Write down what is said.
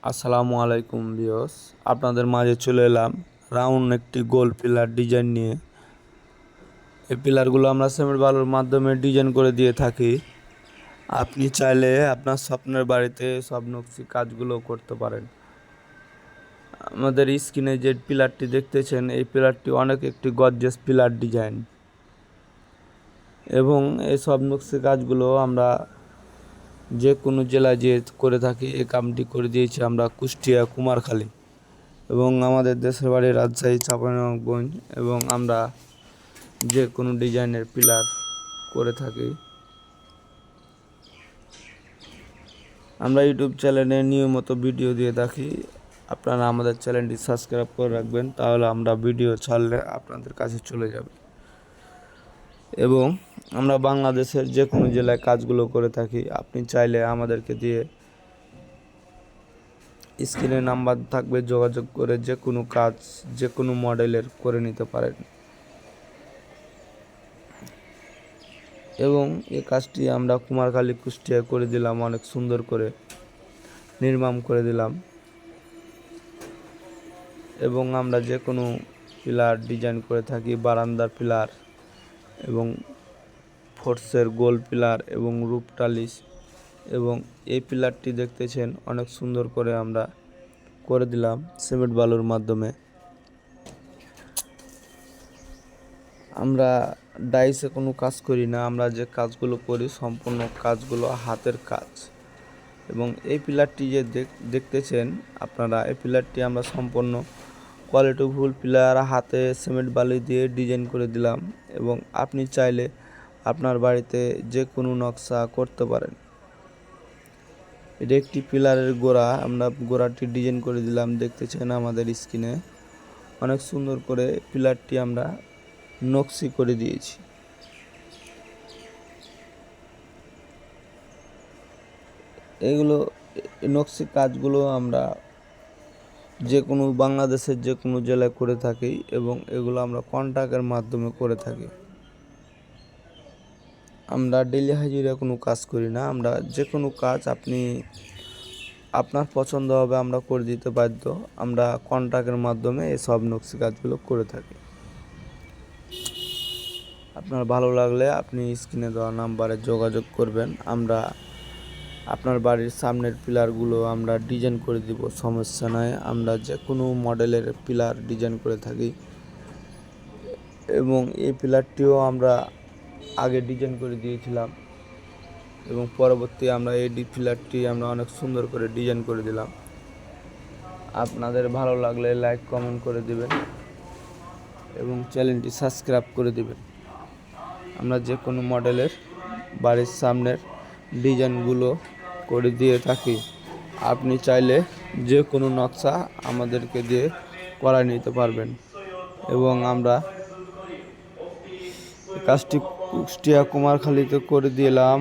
আসসালামু আলাইকুম ভিউয়ার্স, আপনাদের মাঝে চলে এলাম রাউন্ড একটি গোল পিলার ডিজাইন নিয়ে। এই পিলারগুলো আমরা সিমেন্ট বালুর মাধ্যমে ডিজাইন করে দিয়ে থাকি। আপনি চাইলে আপনার স্বপ্নের বাড়িতে সব নকশি কাজগুলো করতে পারেন। আমাদের স্ক্রিনে যে পিলারটি দেখতেছেন, এই পিলারটি অনেক একটি গর্জিয়াস পিলার ডিজাইন, এবং এই সব নকশি কাজগুলো আমরা যে কোনো জেলায় যে করে থাকি। এই কামটি করে দিয়েছি আমরা কুষ্টিয়া কুমারখালী, এবং আমাদের দেশের বাড়ি রাজশাহী চাঁপাইনবাবগঞ্জ, এবং আমরা যে কোনো ডিজাইনের পিলার করে থাকি। আমরা ইউটিউব চ্যানেলে নিয়মিত ভিডিও দিয়ে থাকি। আপনারা আমাদের চ্যানেলটি সাবস্ক্রাইব করে রাখবেন, তাহলে আমরা ভিডিও ছাড়লে আপনাদের কাছে চলে যাবে। এবং আমরা বাংলাদেশের যে কোনো জেলায় কাজগুলো করে থাকি। আপনি চাইলে আমাদেরকে দিয়ে স্ক্রিনে নাম্বার থাকবে, যোগাযোগ করে যে কোনো কাজ যে কোনো মডেলের করে নিতে পারেন। এবং এই কাজটি আমরা কুমারখালী কুষ্টিয়া করে দিলাম, অনেক সুন্দর করে নির্মাণ করে দিলাম। এবং আমরা যে কোনো পিলার ডিজাইন করে থাকি, বারান্দার পিলার এবং ফোর্সের গোল পিলার এবং রূপ টালিশ। এবং এই পিলারটি দেখতেছেন অনেক সুন্দর করে আমরা করে দিলাম সিমেন্ট বালুর মাধ্যমে। আমরা ডাইসে কোনো কাজ করি না, আমরা যে কাজগুলো করি সম্পূর্ণ কাজগুলো হাতের কাজ। এবং এই পিলারটি যে দেখতেছেন আপনারা, এই পিলারটি আমরা সম্পূর্ণ কোয়ালিটিফুল পিলার হাতে সিমেন্ট বালি দিয়ে ডিজাইন করে দিলাম। এবং আপনি চাইলে আপনার বাড়িতে যে কোনো নকশা করতে পারেন। এটা একটি পিলারের গোড়া, আমরা গোড়াটি ডিজাইন করে দিলাম, দেখতেছেন আমাদের স্ক্রিনে। অনেক সুন্দর করে পিলারটি আমরা নকশি করে দিয়েছি। এগুলো নকশি কাজগুলো আমরা যে কোনো বাংলাদেশের যে কোনো জেলায় করে থাকি, এবং এগুলো আমরা কন্ট্রাক্টের মাধ্যমে করে থাকি। আমরা ডেলি হাজিরা কোনো কাজ করি না, আমরা যে কোনো কাজ আপনার পছন্দ হবে আমরা করে দিতে বাধ্য। আমরা কন্ট্রাক্টের মাধ্যমে এই সব নকশি কাজগুলো করে থাকি। আপনার ভালো লাগলে আপনি স্ক্রিনে দেওয়া নাম্বারে যোগাযোগ করবেন। আমরা আপনার বাড়ির সামনের পিলারগুলো আমরা ডিজাইন করে দিব, সমস্যা নয়। আমরা যে কোনো মডেলের পিলার ডিজাইন করে থাকি। এবং এই পিলারটিও আমরা আগে ডিজাইন করে দিয়েছিলাম, এবং পরবর্তী আমরা এই পিলারটি আমরা অনেক সুন্দর করে ডিজাইন করে দিলাম। আপনাদের ভালো লাগলে লাইক কমেন্ট করে দিবেন এবং চ্যানেলটি সাবস্ক্রাইব করে দিবেন। আমরা যে কোনো মডেলের বাড়ির সামনের ডিজাইনগুলো করে দিয়ে থাকি। আপনি চাইলে যে কোনো নকশা আমাদেরকে দিয়ে করায় নিতে পারবেন। এবং আমরা কাজটি কুষ্টিয়া কুমারখালীতে করে দিলাম।